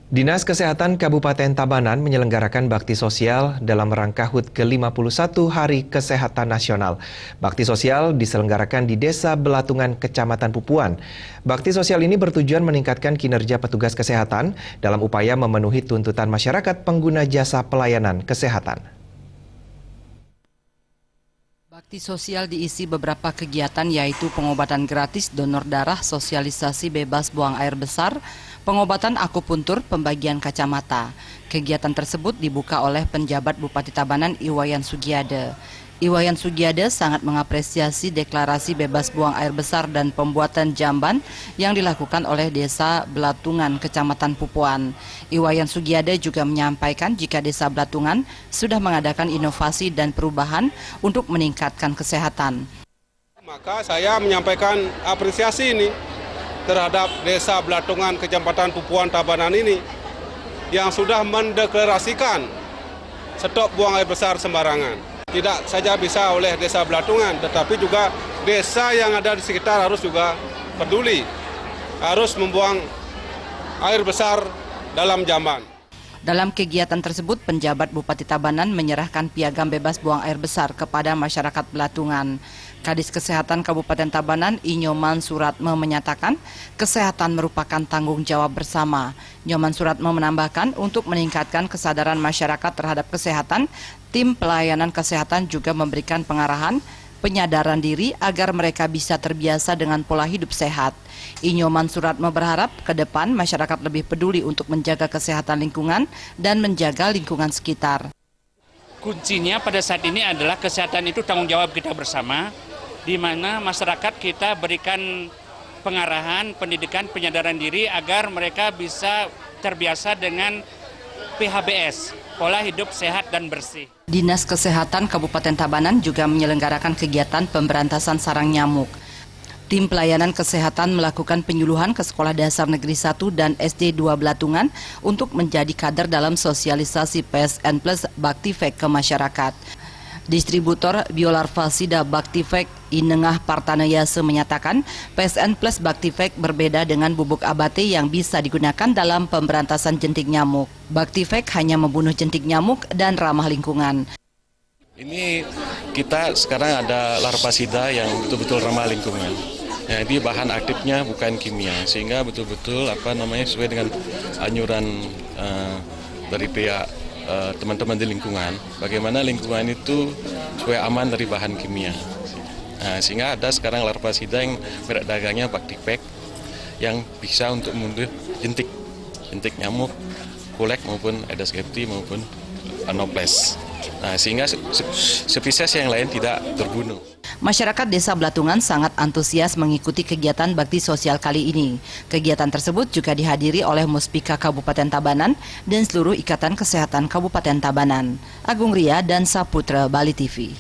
Dinas Kesehatan Kabupaten Tabanan menyelenggarakan bakti sosial dalam rangka HUT ke-51 Hari Kesehatan Nasional. Bakti sosial diselenggarakan di Desa Belatungan, Kecamatan Pupuan. Bakti sosial ini bertujuan meningkatkan kinerja petugas kesehatan dalam upaya memenuhi tuntutan masyarakat pengguna jasa pelayanan kesehatan. Bakti sosial diisi beberapa kegiatan yaitu pengobatan gratis, donor darah, sosialisasi bebas buang air besar, pengobatan akupuntur, pembagian kacamata. Kegiatan tersebut dibuka oleh penjabat Bupati Tabanan Iwayan Sugiade. Iwayan Sugiade sangat mengapresiasi deklarasi bebas buang air besar dan pembuatan jamban yang dilakukan oleh Desa Belatungan, Kecamatan Pupuan. Iwayan Sugiade juga menyampaikan jika Desa Belatungan sudah mengadakan inovasi dan perubahan untuk meningkatkan kesehatan. Maka saya menyampaikan apresiasi ini terhadap Desa Belatungan, Kecamatan Pupuan, Tabanan ini yang sudah mendeklarasikan stop buang air besar sembarangan. Tidak saja bisa oleh Desa Belatungan, tetapi juga desa yang ada di sekitar harus juga peduli, harus membuang air besar dalam jamban. Dalam kegiatan tersebut, penjabat Bupati Tabanan menyerahkan piagam bebas buang air besar kepada masyarakat Belatungan. Kadis Kesehatan Kabupaten Tabanan, Inyoman Suratme menyatakan, kesehatan merupakan tanggung jawab bersama. Nyoman Suratme menambahkan, untuk meningkatkan kesadaran masyarakat terhadap kesehatan, tim pelayanan kesehatan juga memberikan pengarahan, penyadaran diri agar mereka bisa terbiasa dengan pola hidup sehat. Inyoman Suratme berharap ke depan masyarakat lebih peduli untuk menjaga kesehatan lingkungan dan menjaga lingkungan sekitar. Kuncinya pada saat ini adalah kesehatan itu tanggung jawab kita bersama, di mana masyarakat kita berikan pengarahan, pendidikan, penyadaran diri agar mereka bisa terbiasa dengan PHBS, pola hidup sehat dan bersih. Dinas Kesehatan Kabupaten Tabanan juga menyelenggarakan kegiatan pemberantasan sarang nyamuk. Tim pelayanan kesehatan melakukan penyuluhan ke Sekolah Dasar Negeri 1 dan SD 2 Belatungan untuk menjadi kader dalam sosialisasi PSN Plus Baktifek ke masyarakat. Distributor biolarvasida Baktifek Inengah Partanayase menyatakan PSN Plus Baktifek berbeda dengan bubuk abate yang bisa digunakan dalam pemberantasan jentik nyamuk. Baktifek hanya membunuh jentik nyamuk dan ramah lingkungan. Ini kita sekarang ada larvasida yang betul-betul ramah lingkungan. Jadi bahan aktifnya bukan kimia, sehingga betul-betul sesuai dengan anjuran dari pihak teman-teman di lingkungan, bagaimana lingkungan itu supaya aman dari bahan kimia. Sehingga ada sekarang larvasida yang merek dagangnya Baktifek yang bisa untuk membunuh jentik nyamuk, kulek maupun Aedes aegypti maupun Anopheles. Sehingga spesies yang lain tidak terbunuh. Masyarakat Desa Belatungan sangat antusias mengikuti kegiatan bakti sosial kali ini. Kegiatan tersebut juga dihadiri oleh Muspika Kabupaten Tabanan dan seluruh Ikatan Kesehatan Kabupaten Tabanan. Agung Ria dan Saputra, Bali TV.